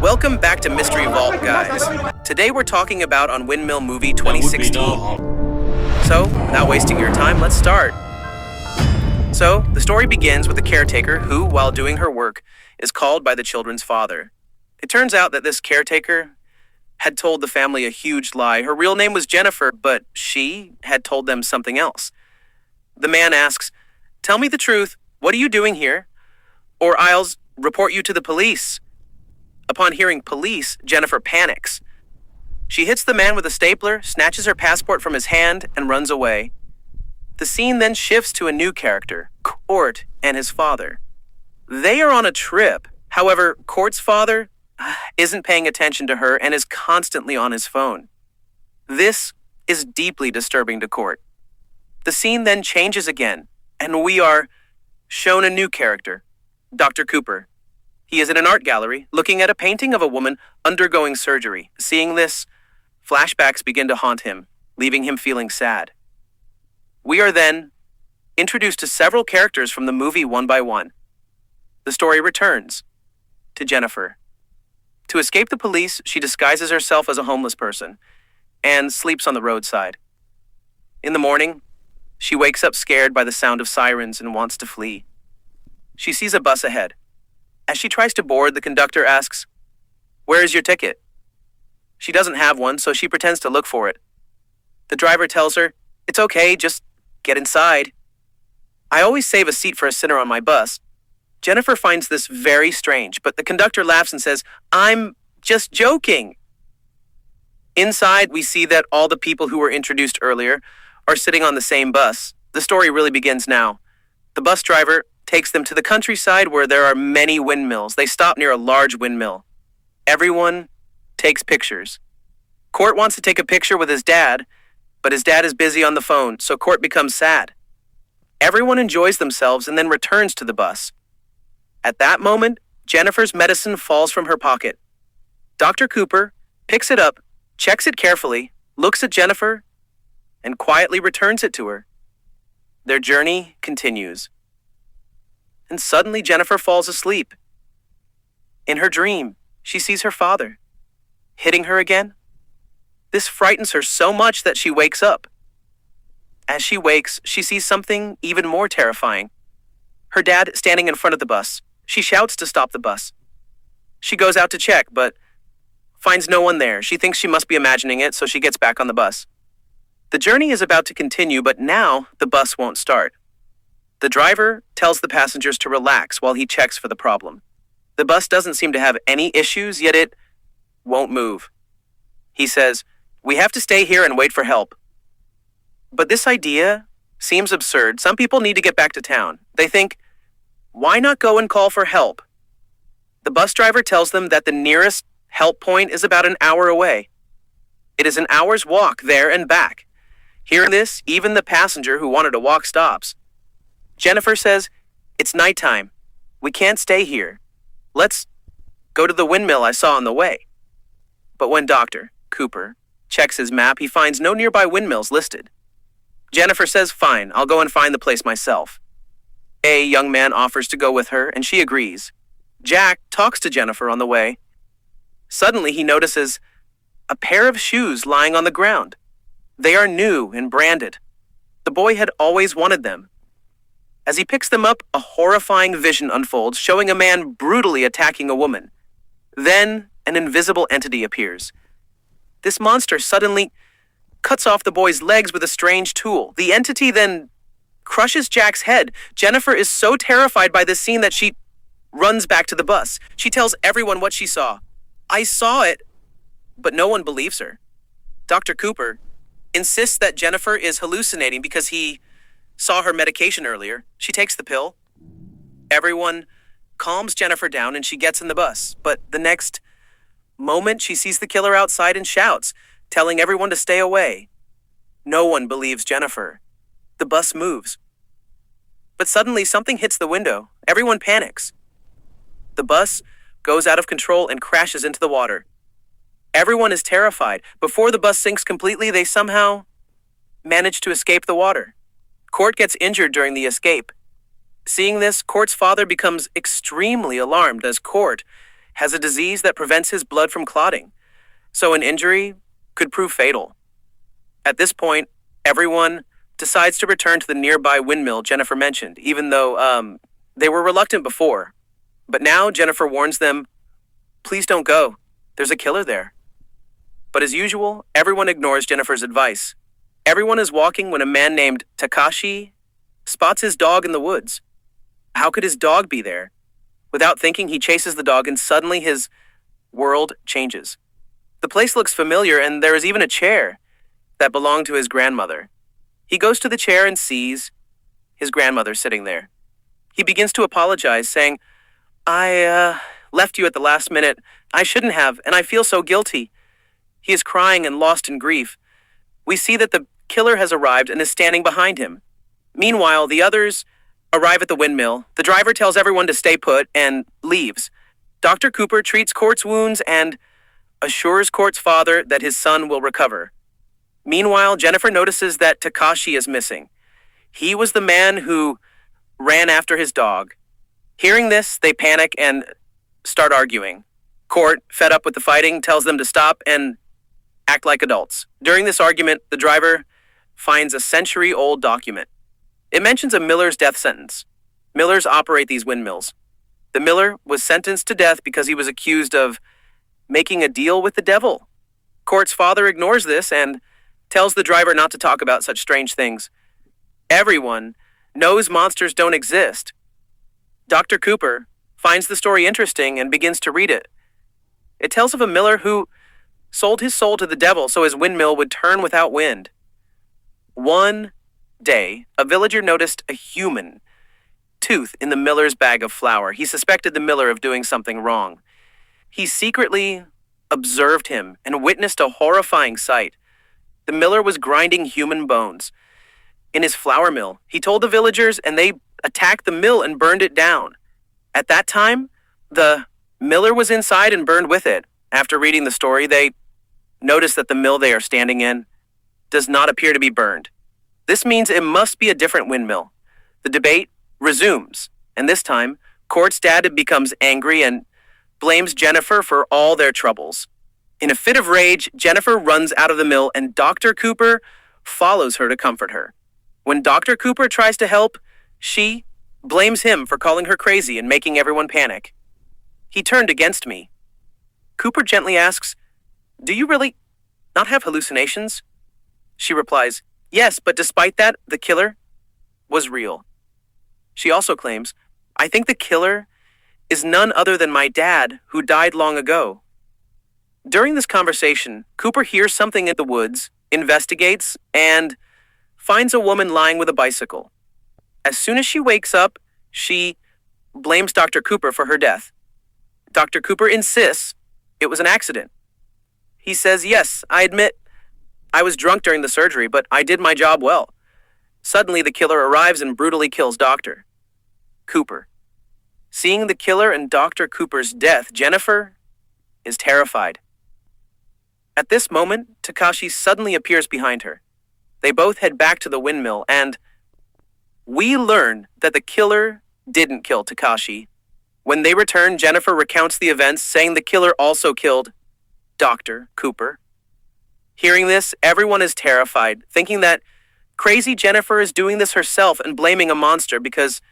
Welcome back to Mystery Vault, guys. Today we're talking about on Windmill movie 2016. So, without wasting your time, let's start. So, the story begins with a caretaker who, while doing her work, is called by the children's father. It turns out that this caretaker had told the family a huge lie. Her real name was Jennifer, but she had told them something else. The man asks, "Tell me the truth, what are you doing here? Or I'll report you to the police." Upon hearing police, Jennifer panics. She hits the man with a stapler, snatches her passport from his hand, and runs away. The scene then shifts to a new character, Court and his father. They are on a trip. However, Court's father isn't paying attention to her and is constantly on his phone. This is deeply disturbing to Court. The scene then changes again, and we are shown a new character, Dr. Cooper. He is in an art gallery, looking at a painting of a woman undergoing surgery. Seeing this, flashbacks begin to haunt him, leaving him feeling sad. We are then introduced to several characters from the movie one by one. The story returns to Jennifer. To escape the police, she disguises herself as a homeless person and sleeps on the roadside. In the morning, she wakes up scared by the sound of sirens and wants to flee. She sees a bus ahead. As she tries to board, the conductor asks, "Where is your ticket?" She doesn't have one, so she pretends to look for it. The driver tells her, "It's okay, just get inside. I always save a seat for a sinner on my bus." Jennifer finds this very strange, but the conductor laughs and says, "I'm just joking." Inside, we see that all the people who were introduced earlier are sitting on the same bus. The story really begins now. The bus driver takes them to the countryside where there are many windmills. They stop near a large windmill. Everyone takes pictures. Court wants to take a picture with his dad, but his dad is busy on the phone, so Court becomes sad. Everyone enjoys themselves and then returns to the bus. At that moment, Jennifer's medicine falls from her pocket. Dr. Cooper picks it up, checks it carefully, looks at Jennifer, and quietly returns it to her. Their journey continues. And suddenly Jennifer falls asleep. In her dream, she sees her father hitting her again. This frightens her so much that she wakes up. As she wakes, she sees something even more terrifying. Her dad standing in front of the bus. She shouts to stop the bus. She goes out to check, but finds no one there. She thinks she must be imagining it, so she gets back on the bus. The journey is about to continue, but now the bus won't start. The driver tells the passengers to relax while he checks for the problem. The bus doesn't seem to have any issues, yet it won't move. He says, "We have to stay here and wait for help." But this idea seems absurd. Some people need to get back to town. They think, why not go and call for help? The bus driver tells them that the nearest help point is about an hour away. It is an hour's walk there and back. Hearing this, even the passenger who wanted to walk stops. Jennifer says, "It's nighttime. We can't stay here. Let's go to the windmill I saw on the way." But when Dr. Cooper checks his map, he finds no nearby windmills listed. Jennifer says, "Fine, I'll go and find the place myself." A young man offers to go with her, and she agrees. Jack talks to Jennifer on the way. Suddenly, he notices a pair of shoes lying on the ground. They are new and branded. The boy had always wanted them. As he picks them up, a horrifying vision unfolds, showing a man brutally attacking a woman. Then, an invisible entity appears. This monster suddenly cuts off the boy's legs with a strange tool. The entity then crushes Jack's head. Jennifer is so terrified by this scene that she runs back to the bus. She tells everyone what she saw. "I saw it," but no one believes her. Dr. Cooper insists that Jennifer is hallucinating because he saw her medication earlier. She takes the pill. Everyone calms Jennifer down and she gets in the bus. But the next moment, she sees the killer outside and shouts, telling everyone to stay away. No one believes Jennifer. The bus moves. But suddenly, something hits the window. Everyone panics. The bus goes out of control and crashes into the water. Everyone is terrified. Before the bus sinks completely, they somehow manage to escape the water. Court gets injured during the escape. Seeing this, Court's father becomes extremely alarmed as Court has a disease that prevents his blood from clotting, so an injury could prove fatal. At this point, everyone decides to return to the nearby windmill Jennifer mentioned, even though they were reluctant before. But now Jennifer warns them, please don't go. There's a killer there. But as usual, everyone ignores Jennifer's advice. Everyone is walking when a man named Takashi spots his dog in the woods. How could his dog be there? Without thinking, he chases the dog and suddenly his world changes. The place looks familiar and there is even a chair that belonged to his grandmother. He goes to the chair and sees his grandmother sitting there. He begins to apologize, saying, I left you at the last minute. I shouldn't have, and I feel so guilty. He is crying and lost in grief. We see that the killer has arrived and is standing behind him. Meanwhile, the others arrive at the windmill. The driver tells everyone to stay put and leaves. Dr. Cooper treats Court's wounds and assures Court's father that his son will recover. Meanwhile, Jennifer notices that Takashi is missing. He was the man who ran after his dog. Hearing this, they panic and start arguing. Court, fed up with the fighting, tells them to stop and act like adults. During this argument, the driver finds a century-old document. It mentions a miller's death sentence. Millers operate these windmills. The miller was sentenced to death because he was accused of making a deal with the devil. Court's father ignores this and tells the driver not to talk about such strange things. Everyone knows monsters don't exist. Dr. Cooper finds the story interesting and begins to read it. It tells of a miller who sold his soul to the devil so his windmill would turn without wind. One day, a villager noticed a human tooth in the miller's bag of flour. He suspected the miller of doing something wrong. He secretly observed him and witnessed a horrifying sight. The miller was grinding human bones in his flour mill. He told the villagers and they attacked the mill and burned it down. At that time, the miller was inside and burned with it. After reading the story, they notice that the mill they are standing in does not appear to be burned. This means it must be a different windmill. The debate resumes, and this time, Court's dad becomes angry and blames Jennifer for all their troubles. In a fit of rage, Jennifer runs out of the mill and Dr. Cooper follows her to comfort her. When Dr. Cooper tries to help, she blames him for calling her crazy and making everyone panic. He turned against me. Cooper gently asks, do you really not have hallucinations? She replies, yes, but despite that, the killer was real. She also claims, I think the killer is none other than my dad who died long ago. During this conversation, Cooper hears something in the woods, investigates, and finds a woman lying with a bicycle. As soon as she wakes up, she blames Dr. Cooper for her death. Dr. Cooper insists it was an accident. He says, yes, I admit I was drunk during the surgery, but I did my job well. Suddenly, the killer arrives and brutally kills Dr. Cooper. Seeing the killer and Dr. Cooper's death, Jennifer is terrified. At this moment, Takashi suddenly appears behind her. They both head back to the windmill, and we learn that the killer didn't kill Takashi. When they return, Jennifer recounts the events, saying the killer also killed Dr. Cooper. Hearing this, everyone is terrified, thinking that crazy Jennifer is doing this herself and blaming a monster because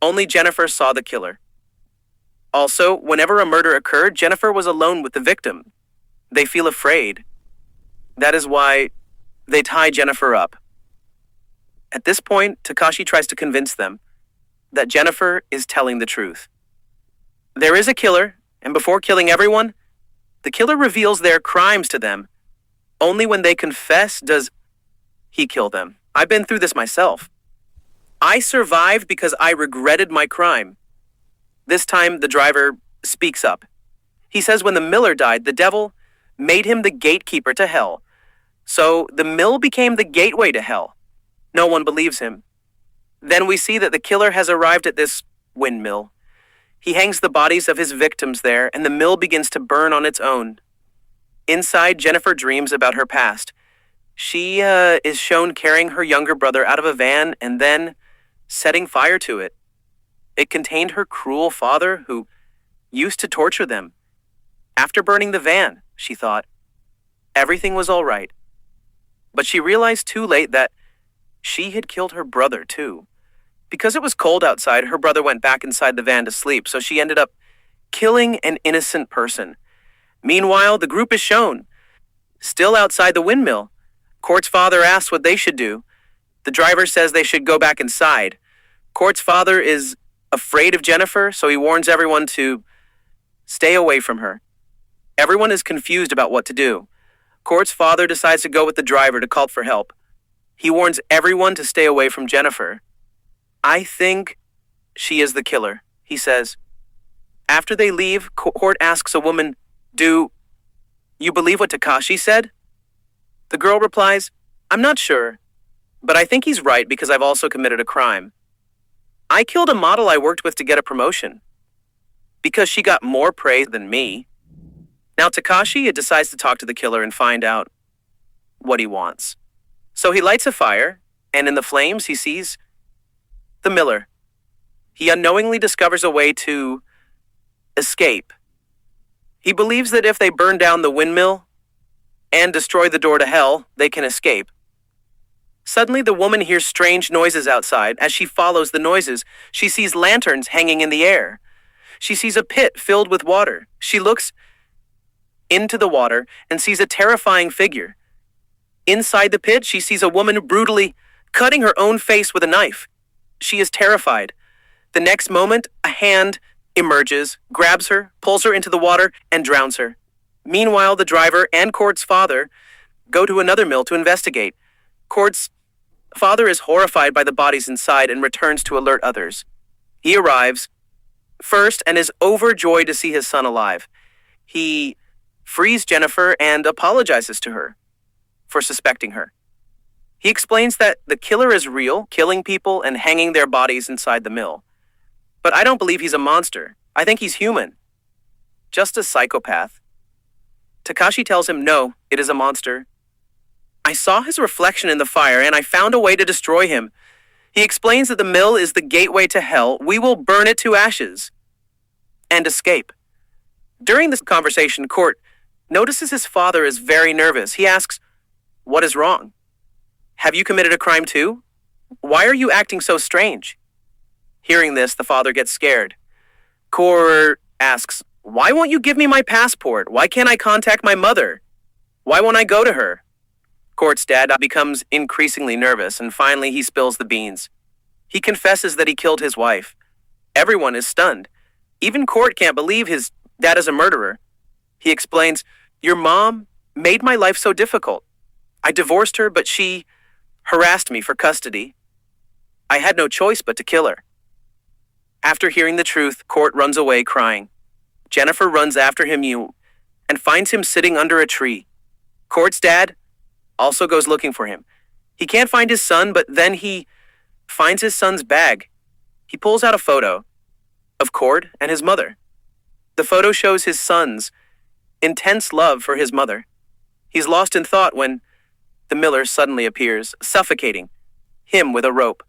only Jennifer saw the killer. Also, whenever a murder occurred, Jennifer was alone with the victim. They feel afraid. That is why they tie Jennifer up. At this point, Takashi tries to convince them that Jennifer is telling the truth. There is a killer, and before killing everyone, the killer reveals their crimes to them. Only when they confess does he kill them. I've been through this myself. I survived because I regretted my crime. This time, the driver speaks up. He says when the miller died, the devil made him the gatekeeper to hell. So the mill became the gateway to hell. No one believes him. Then we see that the killer has arrived at this windmill. He hangs the bodies of his victims there, and the mill begins to burn on its own. Inside, Jennifer dreams about her past. She is shown carrying her younger brother out of a van and then setting fire to it. It contained her cruel father who used to torture them. After burning the van, she thought, everything was all right. But she realized too late that she had killed her brother too. Because it was cold outside, her brother went back inside the van to sleep, so she ended up killing an innocent person. Meanwhile, the group is shown, still outside the windmill. Court's father asks what they should do. The driver says they should go back inside. Court's father is afraid of Jennifer, so he warns everyone to stay away from her. Everyone is confused about what to do. Court's father decides to go with the driver to call for help. He warns everyone to stay away from Jennifer. I think she is the killer, he says. After they leave, Court asks a woman, do you believe what Takashi said? The girl replies, I'm not sure, but I think he's right because I've also committed a crime. I killed a model I worked with to get a promotion because she got more praise than me. Now Takashi decides to talk to the killer and find out what he wants. So he lights a fire, and in the flames he sees the miller. He unknowingly discovers a way to escape. He believes that if they burn down the windmill and destroy the door to hell, they can escape. Suddenly, the woman hears strange noises outside. As she follows the noises, she sees lanterns hanging in the air. She sees a pit filled with water. She looks into the water and sees a terrifying figure. Inside the pit, she sees a woman brutally cutting her own face with a knife. She is terrified. The next moment, a hand emerges, grabs her, pulls her into the water, and drowns her. Meanwhile, the driver and Court's father go to another mill to investigate. Court's father is horrified by the bodies inside and returns to alert others. He arrives first and is overjoyed to see his son alive. He frees Jennifer and apologizes to her for suspecting her. He explains that the killer is real, killing people and hanging their bodies inside the mill. But I don't believe he's a monster. I think he's human. Just a psychopath. Takashi tells him, no, it is a monster. I saw his reflection in the fire and I found a way to destroy him. He explains that the mill is the gateway to hell. We will burn it to ashes and escape. During this conversation, Court notices his father is very nervous. He asks, what is wrong? Have you committed a crime too? Why are you acting so strange? Hearing this, the father gets scared. Court asks, why won't you give me my passport? Why can't I contact my mother? Why won't I go to her? Court's dad becomes increasingly nervous, and finally he spills the beans. He confesses that he killed his wife. Everyone is stunned. Even Court can't believe his dad is a murderer. He explains, your mom made my life so difficult. I divorced her, but she harassed me for custody. I had no choice but to kill her. After hearing the truth, Court runs away crying. Jennifer runs after him and finds him sitting under a tree. Court's dad also goes looking for him. He can't find his son, but then he finds his son's bag. He pulls out a photo of Court and his mother. The photo shows his son's intense love for his mother. He's lost in thought when the miller suddenly appears, suffocating him with a rope.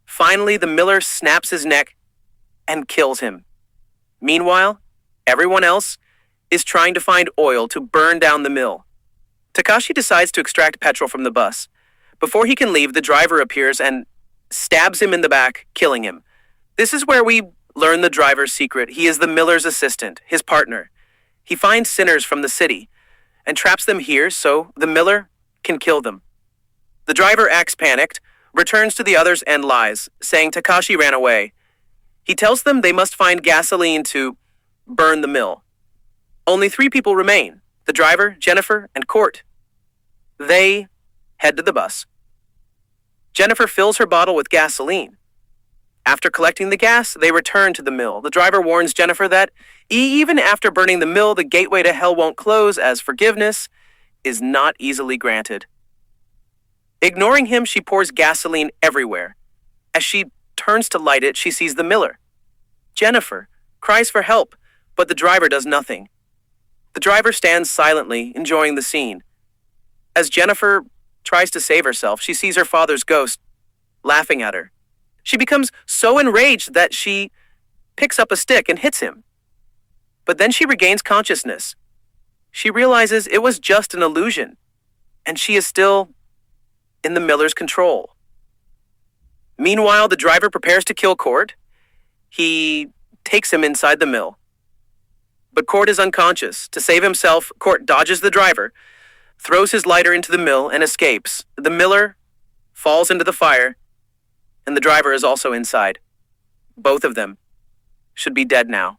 Finally, the miller snaps his neck and kills him. Meanwhile, everyone else is trying to find oil to burn down the mill. Takashi decides to extract petrol from the bus. Before he can leave, the driver appears and stabs him in the back, killing him. This is where we learn the driver's secret. He is the miller's assistant, his partner. He finds sinners from the city and traps them here so the miller can kill them. The driver acts panicked, returns to the others and lies, saying Takashi ran away. He tells them they must find gasoline to burn the mill. Only 3 people remain, the driver, Jennifer, and Court. They head to the bus. Jennifer fills her bottle with gasoline. After collecting the gas, they return to the mill. The driver warns Jennifer that even after burning the mill, the gateway to hell won't close, as forgiveness is not easily granted. Ignoring him, she pours gasoline everywhere. As she turns to light it, she sees the miller. Jennifer cries for help, but the driver does nothing. The driver stands silently, enjoying the scene. As Jennifer tries to save herself, she sees her father's ghost laughing at her. She becomes so enraged that she picks up a stick and hits him. But then she regains consciousness. She realizes it was just an illusion, and she is still in the Miller's control. Meanwhile, the driver prepares to kill Court. He takes him inside the mill. But Court is unconscious. To save himself, Court dodges the driver, throws his lighter into the mill, and escapes. The Miller falls into the fire, and the driver is also inside. Both of them should be dead now.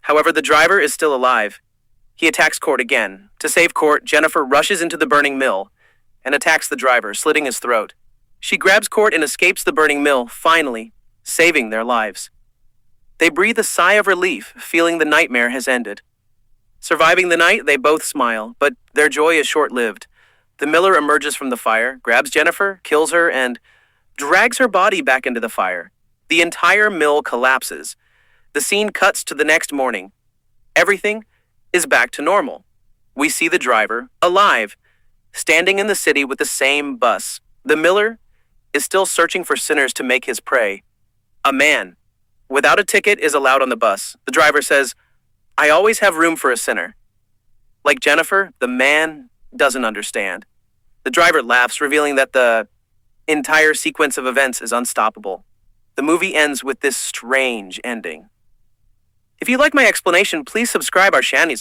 However, the driver is still alive. He attacks Court again. To save Court, Jennifer rushes into the burning mill and attacks the driver, slitting his throat. She grabs Court and escapes the burning mill, finally saving their lives. They breathe a sigh of relief, feeling the nightmare has ended. Surviving the night, they both smile, but their joy is short-lived. The Miller emerges from the fire, grabs Jennifer, kills her, and drags her body back into the fire. The entire mill collapses. The scene cuts to the next morning. Everything is back to normal. We see the driver, alive, standing in the city with the same bus. The Miller is still searching for sinners to make his prey. A man, without a ticket, is allowed on the bus. The driver says, "I always have room for a sinner." Like Jennifer, the man doesn't understand. The driver laughs, revealing that the entire sequence of events is unstoppable. The movie ends with this strange ending. If you like my explanation, please subscribe our channel.